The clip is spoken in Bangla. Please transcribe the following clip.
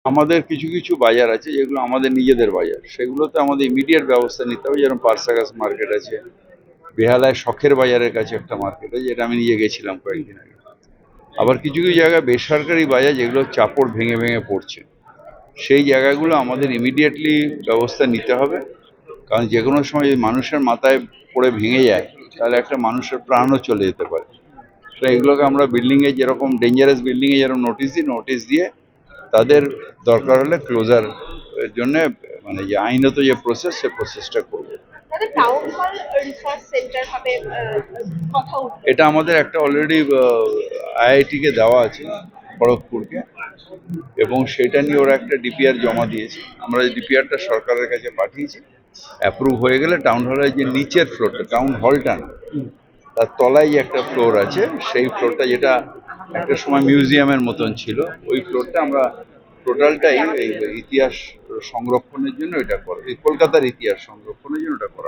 আমাদের কিছু কিছু বাজার আছে যেগুলো আমাদের নিজেদের বাজার, সেগুলোতে আমাদের ইমিডিয়েট ব্যবস্থা নিতে হবে। যেরকম পার্সাগাস মার্কেট আছে, বেহালায় শখের বাজারের কাছে একটা মার্কেট আছে, যেটা আমি নিজে গেছিলাম কয়েকদিন আগে। আবার কিছু কিছু জায়গায় বেসরকারি বাজার যেগুলো চাপড় ভেঙে ভেঙে পড়ছে, সেই জায়গাগুলো আমাদের ইমিডিয়েটলি ব্যবস্থা নিতে হবে। কারণ যে কোনো সময় যদি মানুষের মাথায় পড়ে ভেঙে যায়, তাহলে একটা মানুষের প্রাণও চলে যেতে পারে। তো এগুলোকে আমরা বিল্ডিংয়ে যেরকম ডেঞ্জারাস বিল্ডিংয়ে যেরকম নোটিশ দিয়ে তাদের দরকার হলে ক্লোজার এর জন্য, মানে যে আইনত যে প্রসেস, সে প্রসেসটা করবে। এটা আমাদের একটা অলরেডি আইআইটিকে দেওয়া আছে, খড়গপুরকে, এবং সেটা নিয়ে ওরা একটা ডিপিআর জমা দিয়েছে। আমরা এই ডিপিআরটা সরকারের কাছে পাঠিয়েছি। অ্যাপ্রুভ হয়ে গেলে টাউন হলের যে নিচের ফ্লোরটা, টাউন হলটা না, তার তলায় যে একটা ফ্লোর আছে, সেই ফ্লোরটা যেটা একটা সময় মিউজিয়ামের মতন ছিল, ওই ফ্লোরটা আমরা টোটালটাই এই ইতিহাস সংরক্ষণের জন্য এটা করা, এই কলকাতার ইতিহাস সংরক্ষণের জন্য এটা করা।